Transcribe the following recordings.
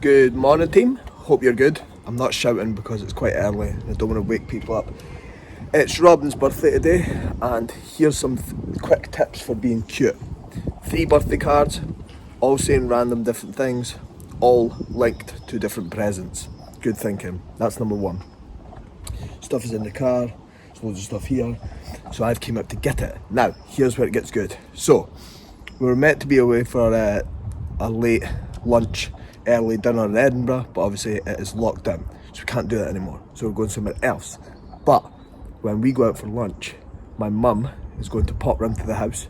Good morning, team. Hope you're good. I'm not shouting because it's quite early and I don't want to wake people up. It's Robin's birthday today, and here's some quick tips for being cute. 3 birthday cards, all saying random different things, all linked to different presents. Good thinking. That's number 1. Stuff is in the car, there's loads of stuff here, so I've came out to get it. Now, here's where it gets good. So, we were meant to be away for a late lunch, early dinner in Edinburgh, but obviously it is locked down, so we can't do that anymore. So we're going somewhere else. But when we go out for lunch, my mum is going to pop round to the house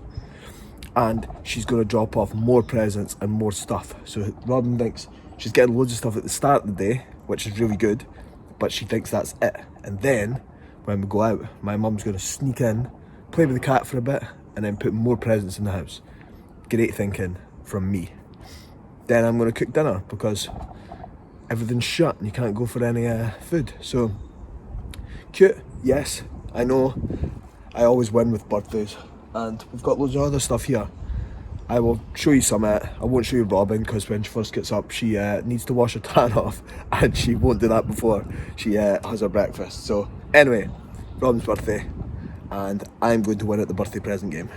and she's going to drop off more presents and more stuff. So Robin thinks she's getting loads of stuff at the start of the day, which is really good, but she thinks that's it. And then when we go out, my mum's going to sneak in, play with the cat for a bit, and then put more presents in the house. Great thinking from me. Then I'm going to cook dinner because everything's shut and you can't go for any food. So, cute, yes, I know I always win with birthdays, and we've got loads of other stuff here. I will show you some. I won't show you Robin because when she first gets up she needs to wash her tan off, and she won't do that before she has her breakfast. So anyway, Robin's birthday, and I'm going to win at the birthday present game.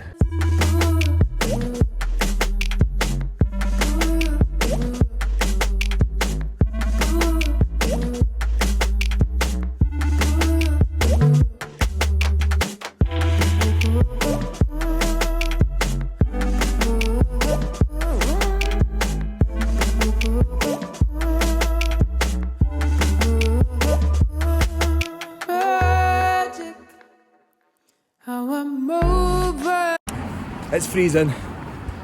It's freezing,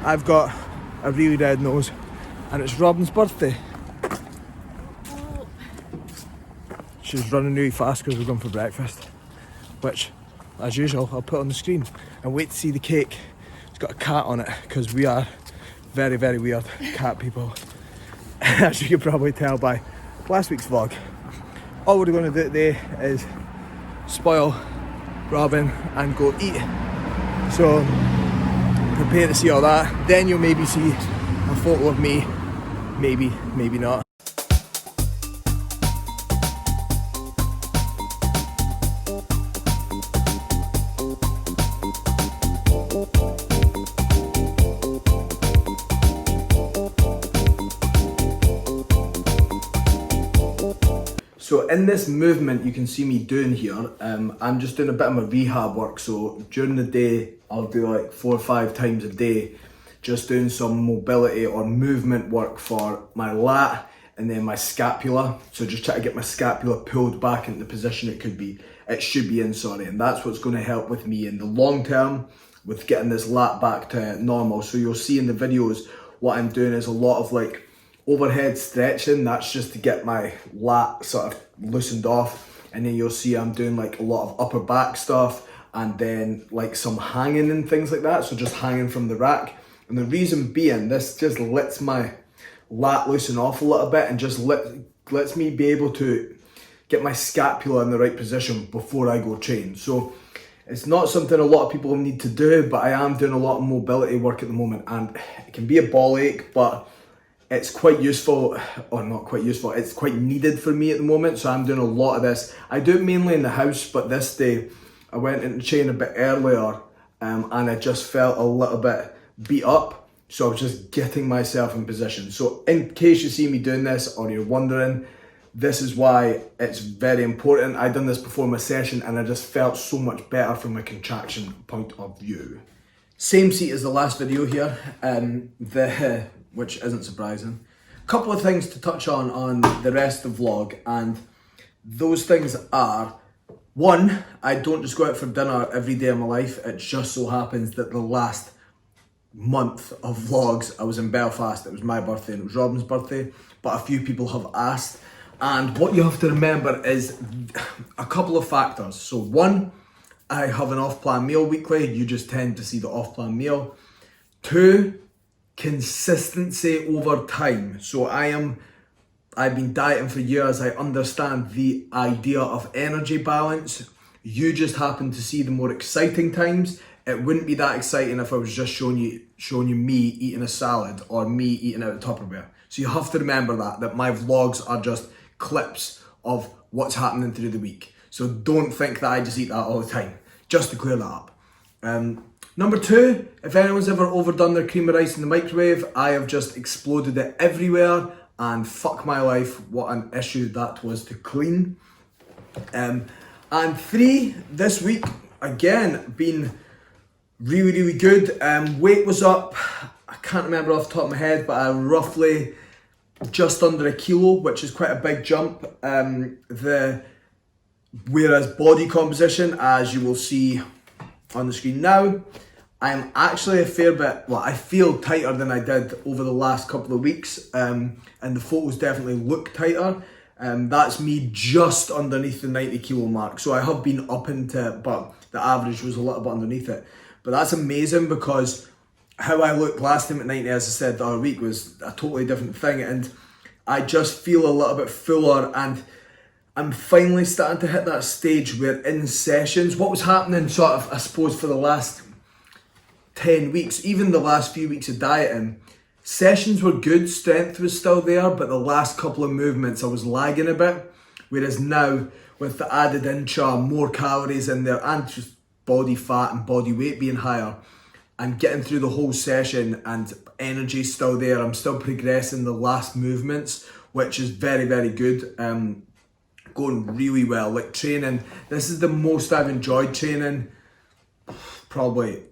I've got a really red nose, and it's Robin's birthday. She's running really fast because we're going for breakfast, which, as usual, I'll put on the screen. And wait to see the cake. It's got a cat on it because we are very, very weird cat people, as you can probably tell by last week's vlog. All we're going to do today is spoil Robin and go eat. So prepare to see all that. Then you'll maybe see a photo of me, maybe not. So in this movement you can see me doing here, I'm just doing a bit of my rehab work. So during the day I'll do like 4 or 5 times a day, just doing some mobility or movement work for my lat and then my scapula. So just try to get my scapula pulled back into the position it should be in, sorry. And that's what's going to help with me in the long term with getting this lat back to normal. So you'll see in the videos what I'm doing is a lot of like overhead stretching. That's just to get my lat sort of loosened off, and then you'll see I'm doing like a lot of upper back stuff and then like some hanging and things like that, so just hanging from the rack. And the reason being, this just lets my lat loosen off a little bit and just lets me be able to get my scapula in the right position before I go train. So it's not something a lot of people need to do, but I am doing a lot of mobility work at the moment, and it can be a ball ache, but it's quite useful, or not quite useful, it's quite needed for me at the moment. So I'm doing a lot of this. I do it mainly in the house, but this day I went into train a bit earlier and I just felt a little bit beat up. So I was just getting myself in position. So in case you see me doing this or you're wondering, this is why it's very important. I've done this before my session and I just felt so much better from a contraction point of view. Same seat as the last video here, which isn't surprising. A couple of things to touch on the rest of the vlog, and those things are, 1, I don't just go out for dinner every day of my life. It just so happens that the last month of vlogs I was in Belfast. It was my birthday and it was Robin's birthday, but a few people have asked. And what you have to remember is a couple of factors. So 1, I have an off-plan meal weekly. You just tend to see the off-plan meal. 2, consistency over time. So I've been dieting for years. I understand the idea of energy balance. You just happen to see the more exciting times it wouldn't be that exciting if I was just showing you me eating a salad or me eating out of Tupperware. So you have to remember that my vlogs are just clips of what's happening through the week. So don't think that I just eat that all the time, just to clear that up. Number 2, if anyone's ever overdone their cream of rice in the microwave, I have just exploded it everywhere, and fuck my life, what an issue that was to clean. And 3, this week, again, been really, really good. Weight was up, I can't remember off the top of my head, but I roughly just under a kilo, which is quite a big jump. Whereas body composition, as you will see on the screen now, I'm actually a fair bit, well, I feel tighter than I did over the last couple of weeks, and the photos definitely look tighter. That's me just underneath the 90 kilo mark. So I have been up into, but the average was a little bit underneath it. But that's amazing, because how I looked last time at 90, as I said the other week, was a totally different thing. And I just feel a little bit fuller, and I'm finally starting to hit that stage where in sessions, what was happening sort of, I suppose, for the last 10 weeks, even the last few weeks of dieting, sessions were good, strength was still there, but the last couple of movements I was lagging a bit. Whereas now, with the added intra, more calories in there, and just body fat and body weight being higher, and getting through the whole session and energy still there, I'm still progressing the last movements, which is very, very good. Going really well. Like training, this is the most I've enjoyed training probably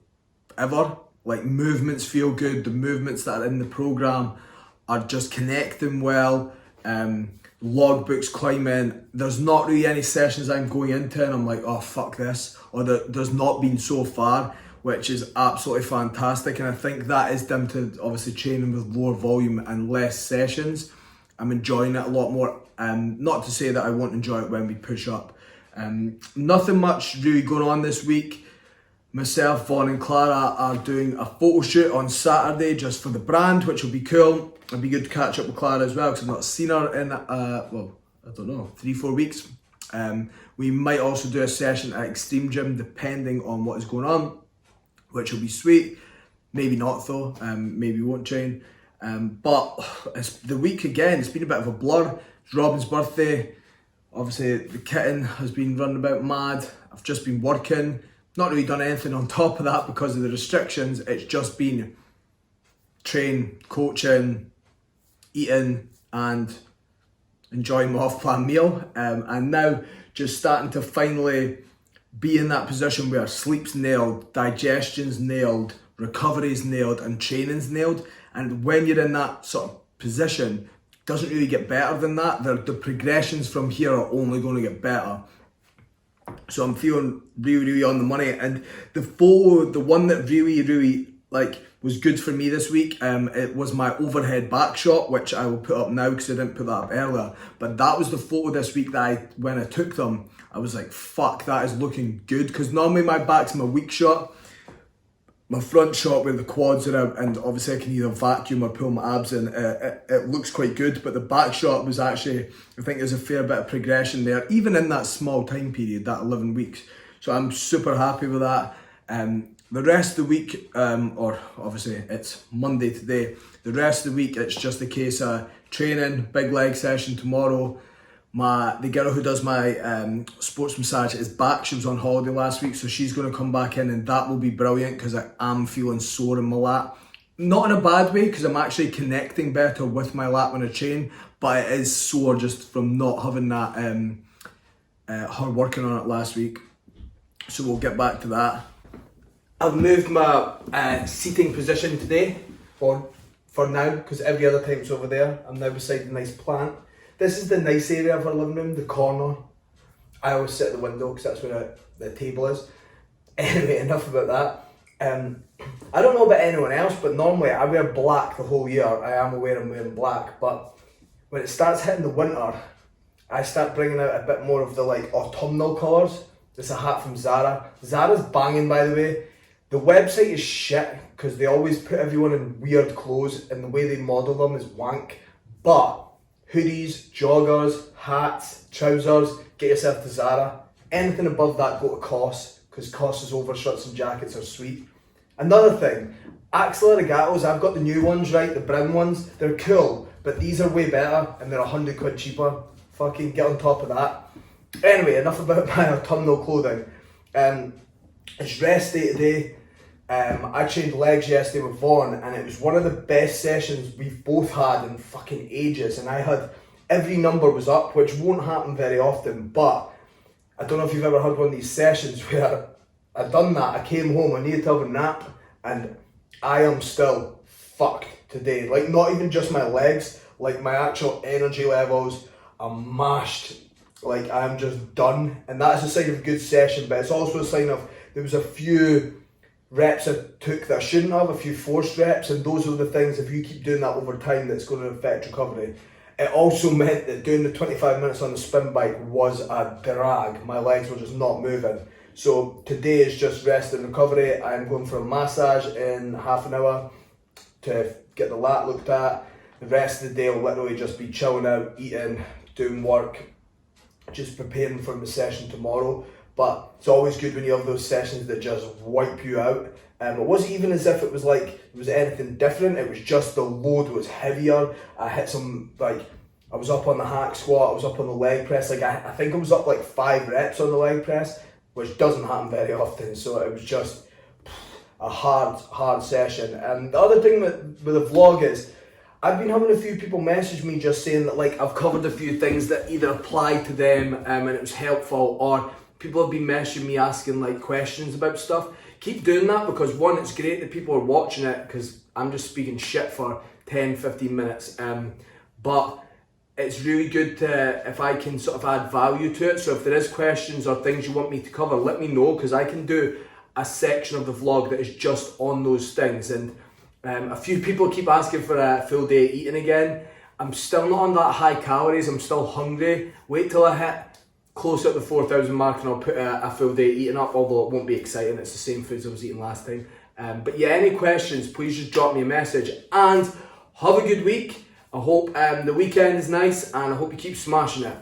ever. Like movements feel good, the movements that are in the program are just connecting well. Logbooks climbing, there's not really any sessions I'm going into and I'm like, oh fuck this, or there's not been so far, which is absolutely fantastic. And I think that is down to obviously training with lower volume and less sessions. I'm enjoying it a lot more. Not to say that I won't enjoy it when we push up. Nothing much really going on this week. Myself, Vaughn and Clara are doing a photo shoot on Saturday just for the brand, which will be cool. It'll be good to catch up with Clara as well, because I've not seen her in, well, I don't know, 3-4 weeks. We might also do a session at Extreme Gym, depending on what is going on, which will be sweet. Maybe not though, maybe we won't train. But it's the week again, it's been a bit of a blur. It's Robin's birthday. Obviously the kitten has been running about mad. I've just been working. Not really done anything on top of that because of the restrictions. It's just been train, coaching, eating and enjoying my off-plan meal. And now just starting to finally be in that position where sleep's nailed, digestion's nailed, recovery's nailed and training's nailed. And when you're in that sort of position, it doesn't really get better than that. The progressions from here are only going to get better. So I'm feeling really, really on the money. And the photo, the one that really, really like was good for me this week, it was my overhead back shot, which I will put up now because I didn't put that up earlier. But that was the photo this week that when I took them, I was like, fuck, that is looking good. Because normally my back's my weak shot. My front shot where the quads are out, and obviously I can either vacuum or pull my abs in, it looks quite good. But the back shot was actually, I think there's a fair bit of progression there, even in that small time period, that 11 weeks. So I'm super happy with that. The rest of the week, or obviously it's Monday today, the rest of the week it's just a case of training, big leg session tomorrow. The girl who does my sports massage is back. She was on holiday last week, so she's going to come back in, and that will be brilliant because I am feeling sore in my lat. Not in a bad way, because I'm actually connecting better with my lat when I train, but it is sore just from not having that her working on it last week. So we'll get back to that. I've moved my seating position today for now, because every other time it's over there. I'm now beside the nice plant. This is the nice area of our living room, the corner. I always sit at the window because that's where the table is. Anyway, enough about that. I don't know about anyone else, but normally I wear black the whole year. I am aware I'm wearing black, but when it starts hitting the winter, I start bringing out a bit more of the like autumnal colours. It's a hat from Zara. Zara's banging, by the way. The website is shit because they always put everyone in weird clothes and the way they model them is wank. But hoodies, joggers, hats, trousers, get yourself to Zara. Anything above that, go to COS, because Costas overshirts and jackets are sweet. Another thing, Axel Arigatos, I've got the new ones, right, the brown ones, they're cool, but these are way better and they're £100 cheaper. Fucking get on top of that. Anyway, enough about my autumnal clothing. It's rest day today. I trained legs yesterday with Vaughn and it was one of the best sessions we've both had in fucking ages, and I had every number was up, which won't happen very often, but I don't know if you've ever had one of these sessions where I'd done that, I came home, I needed to have a nap, and I am still fucked today. Like, not even just my legs, like my actual energy levels are mashed. Like, I'm just done, and that's a sign of a good session, but it's also a sign of there was a few reps I took that I shouldn't have, a few forced reps, and those are the things, if you keep doing that over time, that's going to affect recovery. It also meant that doing the 25 minutes on the spin bike was a drag. My legs were just not moving. So today is just rest and recovery. I'm going for a massage in half an hour to get the lat looked at. The rest of the day will literally just be chilling out, eating, doing work, just preparing for the session tomorrow. But it's always good when you have those sessions that just wipe you out. It wasn't even as if it was like it was anything different, it was just the load was heavier. I hit some, like, I was up on the hack squat, I was up on the leg press, like I think I was up like 5 reps on the leg press, which doesn't happen very often, so it was just a hard session. And the other thing with the vlog is, I've been having a few people message me just saying that like I've covered a few things that either applied to them and it was helpful, or people have been messaging me asking like questions about stuff. Keep doing that, because one, it's great that people are watching it because I'm just speaking shit for 10-15 minutes, but it's really good to, if I can sort of add value to it. So if there is questions or things you want me to cover, let me know, because I can do a section of the vlog that is just on those things. And a few people keep asking for a full day eating again. I'm still not on that high calories, I'm still hungry. Wait till I hit close at the 4,000 mark and I'll put a full day eating up, although it won't be exciting, it's the same foods I was eating last time. But yeah, any questions, please just drop me a message, and have a good week. I hope the weekend is nice, and I hope you keep smashing it.